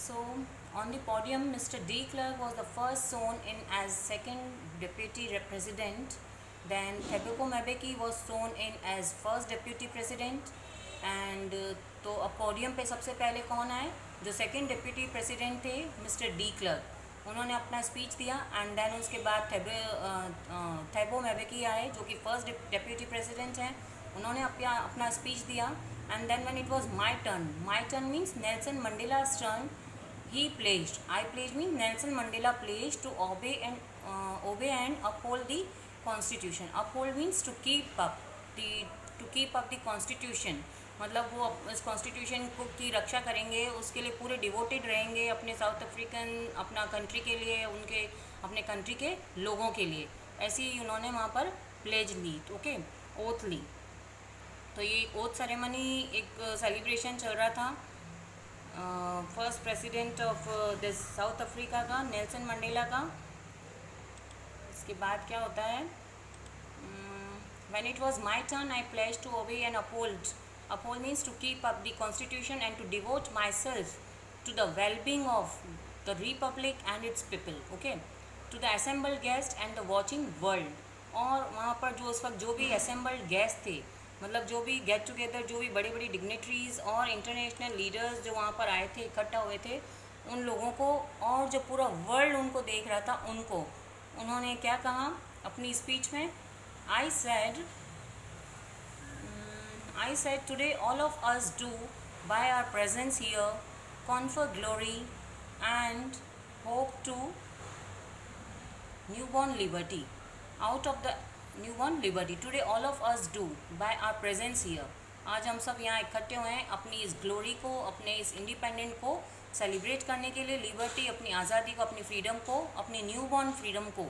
So, on the podium, Mr. De Klerk was the first sworn in as second deputy president. Then Thepeko Mabeki was sworn in as first deputy president. And तो अब podium पे सबसे पहले कौन आए? जो second deputy president थे mister de Klerk, उन्होंने अपना स्पीच दिया एंड देन उसके बाद थेबो मैबेकी आए जो कि फर्स्ट डिप्यूटी प्रेसिडेंट हैं, उन्होंने अपना स्पीच दिया and then when it was my turn means Nelson Mandela's turn, he pledged, I pledge means Nelson Mandela pledged to obey and uphold the constitution. Uphold means to keep up the constitution, मतलब वो इस constitution को की रक्षा करेंगे, उसके लिए पूरे devoted रहेंगे अपने साउथ अफ्रीकन अपना कंट्री के लिए, उनके अपने कंट्री के लोगों के लिए, ऐसी ही उन्होंने वहाँ पर प्लेज ली, ओके, ओथ ली। तो ये ओथ सेरेमनी एक सेलिब्रेशन चल रहा था first president of this south Africa का, नेल्सन मंडेला का। इसके बाद क्या होता है? When it was my turn, I pledged to obey and uphold. Uphold means to keep up the constitution and to devote myself to the well-being of the republic and its people. Okay, to the assembled guests and the watching world. और वहाँ पर जो उस वक्त जो भी assembled guests थे, मतलब जो भी गेट टुगेदर, जो भी बड़ी बड़ी डिग्नेटरीज और इंटरनेशनल लीडर्स जो वहाँ पर आए थे, इकट्ठा हुए थे, उन लोगों को और जो पूरा वर्ल्ड उनको देख रहा था, उनको उन्होंने क्या कहा अपनी स्पीच में? I said today all of us do by our presence here confer glory and hope to newborn liberty. Out of the newborn liberty today all of us do by our presence here. आज हम सब यहाँ इकट्ठे हुए हैं अपनी इस glory को, अपने इस इंडिपेंडेंट को सेलिब्रेट करने के लिए, लिबर्टी, अपनी आज़ादी को, अपनी फ्रीडम को, अपनी न्यूबॉर्न फ्रीडम को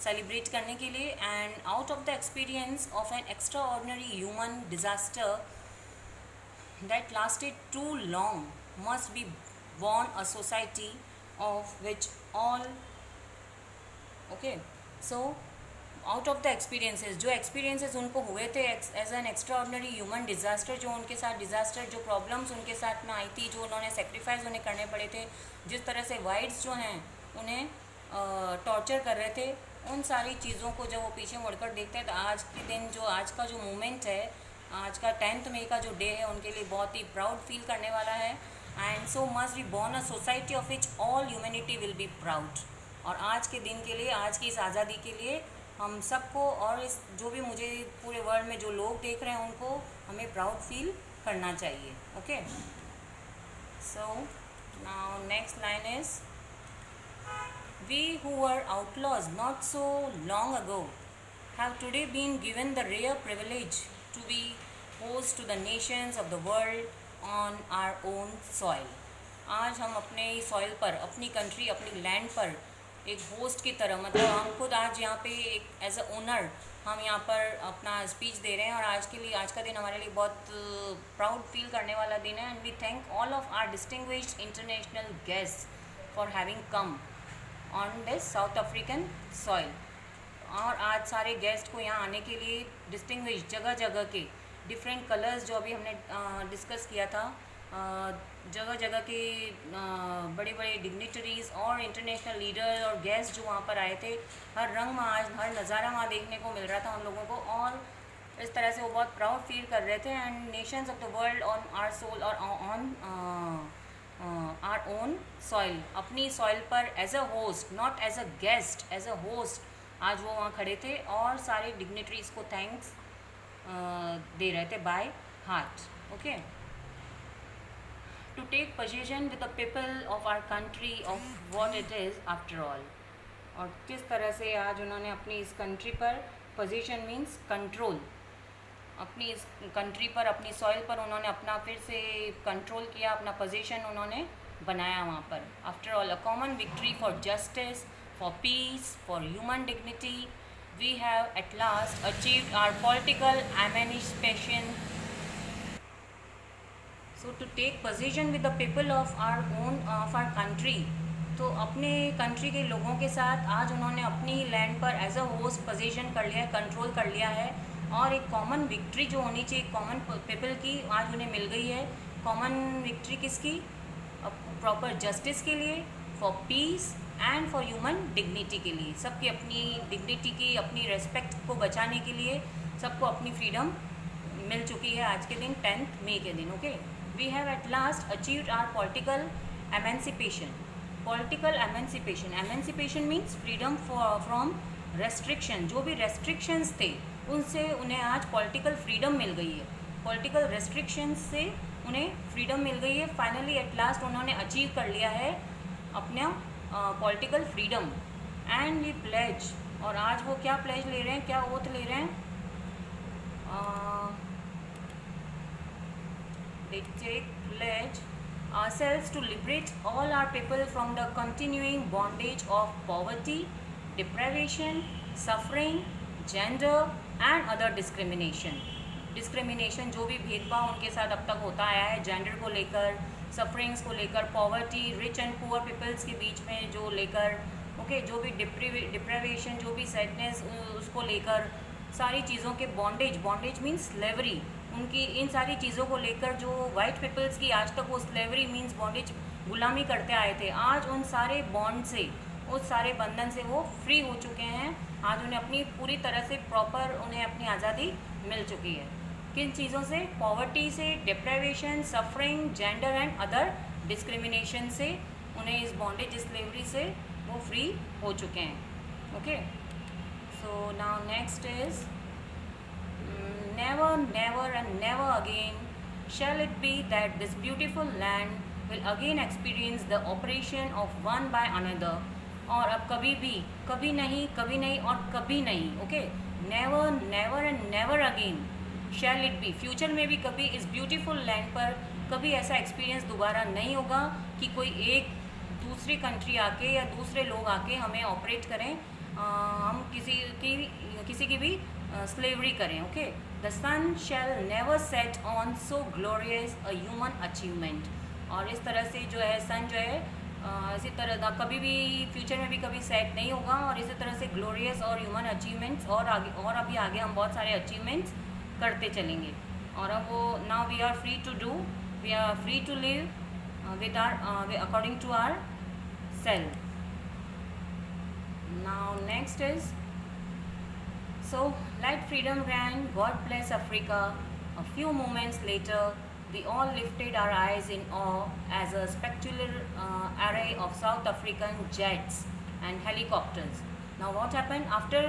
सेलिब्रेट करने के लिए। And out of the experience of an extraordinary human disaster that lasted too long must be born a society of which all, okay, so out of the experiences, जो experiences उनको हुए थे as an extraordinary human disaster, जो उनके साथ disaster, जो problems उनके साथ में आई थी, जो उन्होंने सेक्रीफाइस उन्हें करने पड़े थे, जिस तरह से वाइट्स जो हैं उन्हें टॉर्चर कर रहे थे, उन सारी चीज़ों को जब वो पीछे मुड़कर देखते हैं तो आज के दिन जो आज का जो मोमेंट है, आज का 10th मई का जो डे है, उनके लिए बहुत ही प्राउड फील करने वाला है। And so must be born a society of which all humanity will be proud. और आज के दिन के लिए, आज की इस आज़ादी के लिए हम सबको और इस जो भी मुझे पूरे वर्ल्ड में जो लोग देख रहे हैं उनको हमें प्राउड फील करना चाहिए। Okay, so now next line is we who were outlaws not so long ago have today been given the rare privilege to be host to the nations of the world on our own soil. आज हम अपने soil पर, अपनी country, अपनी land पर एक host की तरह, मतलब हम खुद आज यहाँ पे एक एज अ ओनर हम यहाँ पर अपना स्पीच दे रहे हैं। और आज के लिए, आज का दिन हमारे लिए बहुत प्राउड फील करने वाला दिन है। And we thank all of our distinguished international guest for having come on this South African soil. और आज सारे गेस्ट को यहाँ आने के लिए डिस्टिंग्विश्ड जगह जगह के डिफरेंट कलर्स जो अभी हमने डिस्कस किया था, जगह जगह के बड़े बड़े डिग्निटरीज़ और इंटरनेशनल लीडर और गेस्ट जो वहाँ पर आए थे, हर रंग में आज हर नज़ारा वहाँ देखने को मिल रहा था उन लोगों को, और इस तरह से वो बहुत प्राउड फील कर रहे थे। And nations of the world on our soul और ऑन आवर ओन सॉइल, अपनी सॉइल पर as a host, not as a guest, as a host आज वो वहाँ खड़े थे और सारे डिग्निटरीज़ को थैंक्स दे रहे थे by heart. Okay, to take possession with the people of our country of what it is after all। और किस तरह से आज उन्होंने अपनी इस कंट्री पर, पोजीशन मीन्स कंट्रोल, अपनी इस कंट्री पर, अपनी सॉइल पर उन्होंने अपना फिर से कंट्रोल किया, अपना पोजीशन उन्होंने बनाया वहाँ पर। After all a common victory for justice, for peace, for human dignity, we have at last achieved our political emancipation. So to take position with the people of our country, तो अपने country के लोगों के साथ आज उन्होंने अपनी land पर एज अ होस्ट पोजीशन कर लिया है, कंट्रोल कर लिया है। और एक कॉमन विक्ट्री जो होनी चाहिए कॉमन पीपल की, आज उन्हें मिल गई है। कॉमन विक्ट्री किसकी? प्रॉपर जस्टिस के लिए, for piece and for human dignity के लिए, सबकी अपनी डिग्निटी की, अपनी रेस्पेक्ट को बचाने के लिए सबको अपनी फ्रीडम मिल चुकी है आज के दिन, 10 मई के दिन. Okay, we have at last achieved our political emancipation. Political emancipation, emancipation means freedom from restriction. जो भी रेस्ट्रिक्शंस थे उनसे उन्हें आज पॉलिटिकल फ्रीडम मिल गई है. पॉलिटिकल रेस्ट्रिक्शंस से उन्हें फ्रीडम मिल गई है. फाइनली एट लास्ट उन्होंने अचीव कर लिया है अपना political freedom. And we pledge, और आज वो क्या प्लेज ले रहे हैं, क्या ओथ ले रहे हैं? They take pledge ourselves to liberate all our people from the continuing bondage of poverty, deprivation, suffering, gender and other discrimination. Discrimination, जो भी भेदभाव उनके साथ अब तक होता आया है, जेंडर को लेकर, सफरिंग्स को लेकर, poverty, rich and poor peoples के बीच में जो लेकर, ओके, जो भी डिप्रेवेशन, जो भी सैडनेस, उसको लेकर, सारी चीज़ों के बॉन्डेज, बॉन्डेज मीन्स स्लेवरी, उनकी इन सारी चीज़ों को लेकर जो वाइट पीपल्स की आज तक वो स्लेवरी मीन्स बॉन्डेज, गुलामी करते आए थे, आज उन सारे बॉन्ड से, उस सारे बंधन से वो फ्री हो चुके हैं. आज उन्हें अपनी पूरी तरह से प्रॉपर उन्हें अपनी आज़ादी मिल चुकी है. किन चीज़ों से? पॉवर्टी से, deprivation, suffering, gender and other discrimination से, उन्हें इस बॉन्डेज, स्लेवरी से वो फ्री हो चुके हैं. Okay, so now next is never, never and never again shall it be that this beautiful land will again experience the oppression of one by another. और अब कभी भी, कभी नहीं और कभी नहीं. Okay, never, never and never again shall it be, future में भी कभी इस ब्यूटीफुल लैंड पर कभी ऐसा एक्सपीरियंस दोबारा नहीं होगा कि कोई एक दूसरी कंट्री आके या दूसरे लोग आके हमें ऑपरेट करें, हम किसी की भी स्लेवरी करें. Okay, the sun shall never set on so glorious a human achievement. और इस तरह से जो है सन जो है इसी तरह कभी भी फ्यूचर में भी कभी सेट नहीं होगा. और इसी तरह से ग्लोरियस और ह्यूमन अचीवमेंट्स और आगे, और अभी आगे हम बहुत सारे अचीवमेंट्स करते चलेंगे. और अब वो now we are free to do, we are free to live with or according to our self. Now next is, so let freedom reign, God bless Africa. A few moments later we all lifted our eyes in awe as a spectacular array of South African jets and helicopters. Now what happened after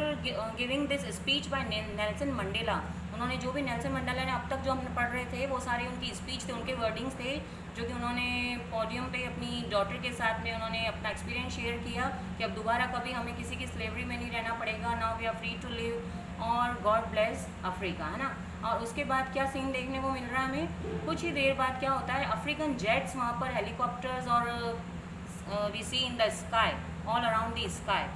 giving this speech by Nelson Mandela? उन्होंने जो भी Nelson Mandela ने अब तक जो हम पढ़ रहे थे वो सारे उनकी स्पीच थे, उनके वर्डिंग्स थे, जो कि उन्होंने पोडियम पे अपनी डॉटर के साथ में उन्होंने अपना एक्सपीरियंस शेयर किया कि अब दोबारा कभी हमें किसी की स्लेवरी में नहीं रहना पड़ेगा. Now we are free to live और गॉड ब्लेस अफ्रीका, है ना. और उसके बाद क्या सीन देखने को मिल रहा है हमें, कुछ ही देर बाद क्या होता है, अफ्रीकन जेट्स वहाँ पर, हेलीकॉप्टर्स, और we see in the sky, all around the sky.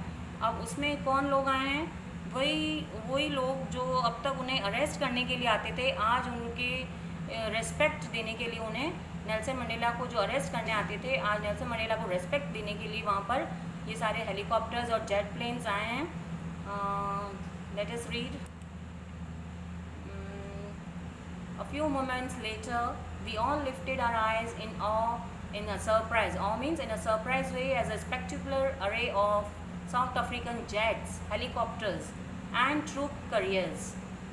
अब उसमें कौन लोग आए हैं? वही लोग जो अब तक उन्हें अरेस्ट करने के लिए आते थे, आज उनके रेस्पेक्ट देने के लिए, उन्हें नेल्सन मंडेला को जो अरेस्ट करने आते थे, आज नेल्सन मंडेला को रेस्पेक्ट देने के लिए वहाँ पर ये सारे हेलीकॉप्टर्स और जेट प्लेन्स आए हैं. Late us read. A few moments later we all lifted our eyes in awe, in a surprise. Awe means in a surprise way, as a spectacular array of South African jets, helicopters and troop carriers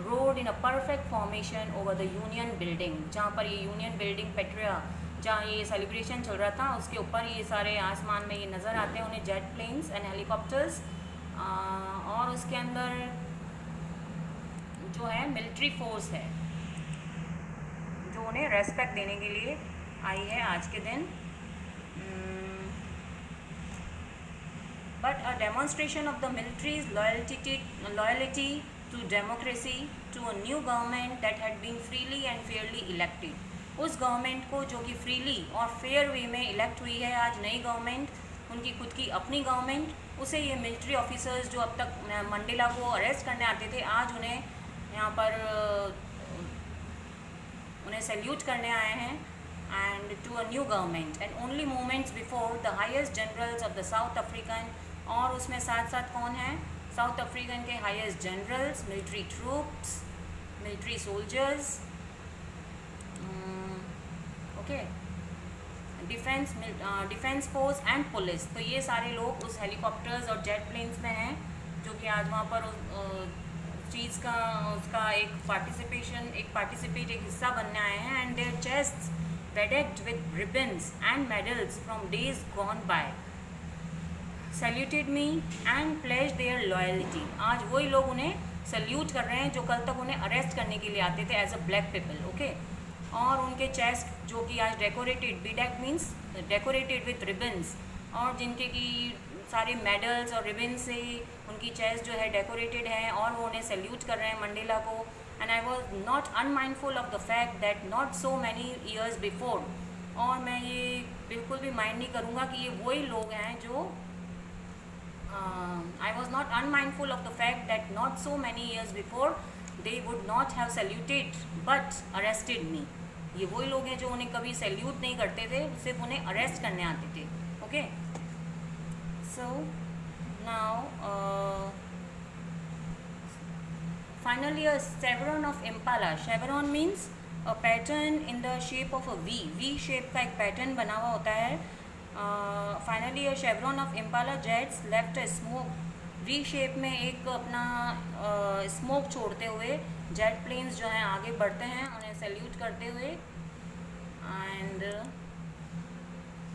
rode in a perfect formation over the Union Building. जहाँ पर ये union building पेट्रिया, जहाँ ये celebration चल रहा था, उसके ऊपर ये सारे आसमान में ये नज़र आते हैं उन्हें जेट प्लेन्स एंड हेलीकॉप्टर्स. और उसके अंदर जो है मिलिट्री फोर्स है जो उन्हें रेस्पेक्ट देने के लिए आई है आज के दिन. But a demonstration of the military's loyalty to democracy, to a new government that had been freely and fairly elected. उस गवर्नमेंट को जो कि फ्रीली और फेयर वे में इलेक्ट हुई है, आज नई गवर्नमेंट, उनकी खुद की अपनी गवर्नमेंट, उसे ये मिलिट्री ऑफिसर्स जो अब तक मंडेला को अरेस्ट करने आते थे, आज उन्हें यहाँ पर उन्हें सैल्यूट करने आए हैं. And to a new government and only moments before the highest generals of the South African. और उसमें साथ साथ कौन है? साउथ अफ्रीकन के highest generals, military troops, military soldiers, okay, defence force and police. तो ये सारे लोग उस हेलीकॉप्टर्स और जेट प्लेन्स में हैं जो कि आज वहाँ पर चीज़ का उसका एक हिस्सा बनने आए हैं। And their chests bedecked with ribbons and medals from days gone by saluted me and pledged their loyalty। आज वही लोग उन्हें सल्यूट कर रहे हैं जो कल तक उन्हें अरेस्ट करने के लिए आते थे as a black people. Okay, और उनके चेस्ट जो कि आज decorated, bedecked means decorated with ribbons, और जिनके की सारे मेडल्स और रिबन से उनकी चेस्ट जो है डेकोरेटेड है, और वो उन्हें सल्यूट कर रहे हैं मंडेला को। And I was not unmindful of the fact that not so many years before, और मैं ये बिल्कुल भी माइंड नहीं करूँगा कि ये वही लोग हैं जो I was not unmindful of the fact that not so many years before they would not have saluted but arrested me. ये वही लोग हैं जो उन्हें कभी सल्यूट नहीं करते थे, सिर्फ उन्हें अरेस्ट करने आते थे। Okay, so now finally a chevron of impala। chevron means a pattern in the shape of a v shape का एक पैटर्न बना हुआ होता है। finally a chevron of impala jets left a smoke, v shape में एक अपना smoke छोड़ते हुए जेट प्लेन्स जो हैं आगे बढ़ते हैं उन्हें सल्यूट करते हुए। And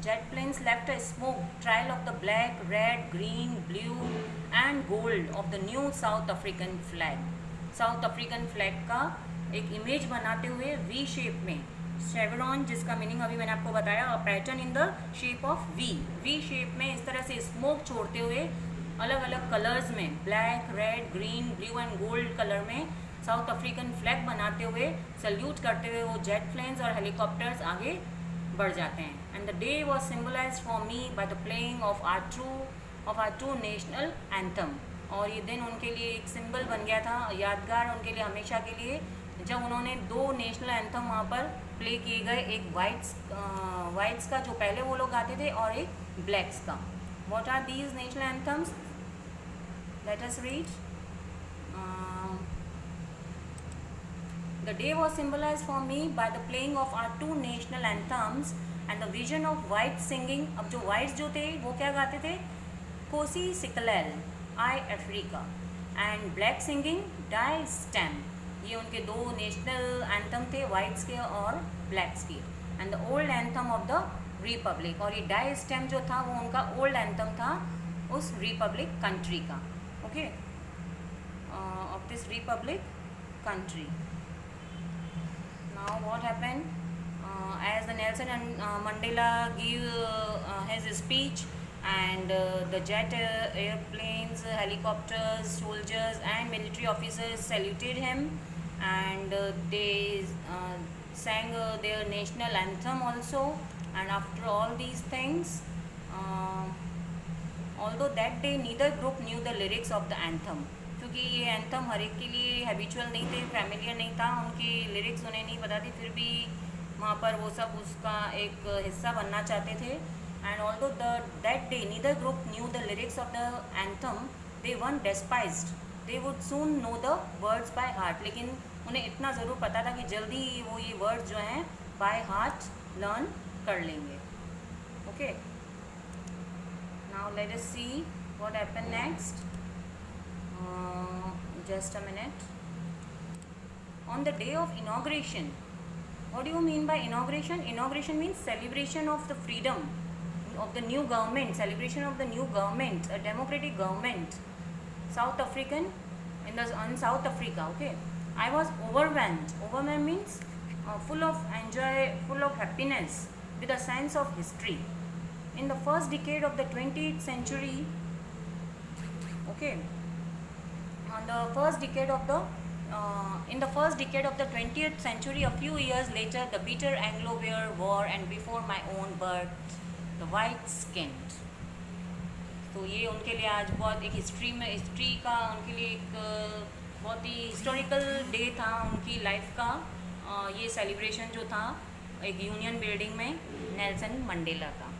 jet planes left a smoke trail of the black, red, green, blue and gold of the new South African flag। South African flag का एक इमेज बनाते हुए वी शेप में शेवरॉन, जिसका मीनिंग अभी मैंने आपको बताया, pattern in the shape of V shape में इस तरह से स्मोक छोड़ते हुए अलग अलग कलर्स में black, red, green, blue and gold colour में साउथ अफ्रीकन फ्लैग बनाते हुए सल्यूट करते हुए वो जेट प्लेन्स और हेलीकॉप्टर्स आगे बढ़ जाते हैं। And the day was symbolised for me by the playing of our two national anthem. और ये दिन उनके लिए एक सिंबल बन गया था, यादगार उनके लिए हमेशा के लिए, जब उन्होंने 2 नेशनल एंथम वहाँ पर प्ले किए गए, एक वाइट्स का जो पहले वो लोग गाते थे और एक ब्लैक्स का। What are these national anthems? Let us read. The day was symbolised for me by the playing of our 2 national anthems and the vision of white singing. अब जो वाइट्स जो थे वो क्या गाते थे? कोसी सिकलैल, आई Africa, and black singing Die Stem. ये उनके 2 नेशनल एंथम थे, वाइट्स के और ब्लैक्स के। And the old anthem of the Republic, और ये डाई स्टेम जो था वो उनका ओल्ड एंथम था उस रिपब्लिक कंट्री का। Okay, of this republic country. Now what happened as the Nelson Mandela give his speech, and the jet airplanes, helicopters, soldiers and military officers saluted him, and they sang their national anthem also। And after all these things, although that day neither group knew the lyrics of the anthem, क्योंकि ये anthem हर एक के लिए habitual नहीं थे, familiar नहीं था, उनकी लिरिक्स उन्हें नहीं पता थी, फिर भी वहाँ पर वो सब उसका एक हिस्सा बनना चाहते थे। And although that day neither group knew the lyrics of the anthem, they weren't despised, they would soon know the words by heart। लेकिन उन्हें इतना ज़रूर पता था कि जल्दी ही वो ये वर्ड्स जो हैं by heart learn कर लेंगे। Okay, now let us see what happened next। Just a minute। On the day of inauguration, what do you mean by inauguration? Inauguration means celebration of the freedom of the new government, celebration of the new government, a democratic government, South African in South Africa। Okay, I was overwhelmed means full of joy, full of happiness, with a sense of history in the first decade of the 20th century। Okay, on the first decade of the in the first decade of the 20th century, a few years later, the bitter Anglo-Boer War, and before my own birth, the white skinned। तो ये उनके लिए आज बहुत एक history का उनके लिए एक बहुत ही हिस्टोरिकल डे था उनकी लाइफ का। ये सेलिब्रेशन जो था एक यूनियन बिल्डिंग में नेल्सन मंडेला का।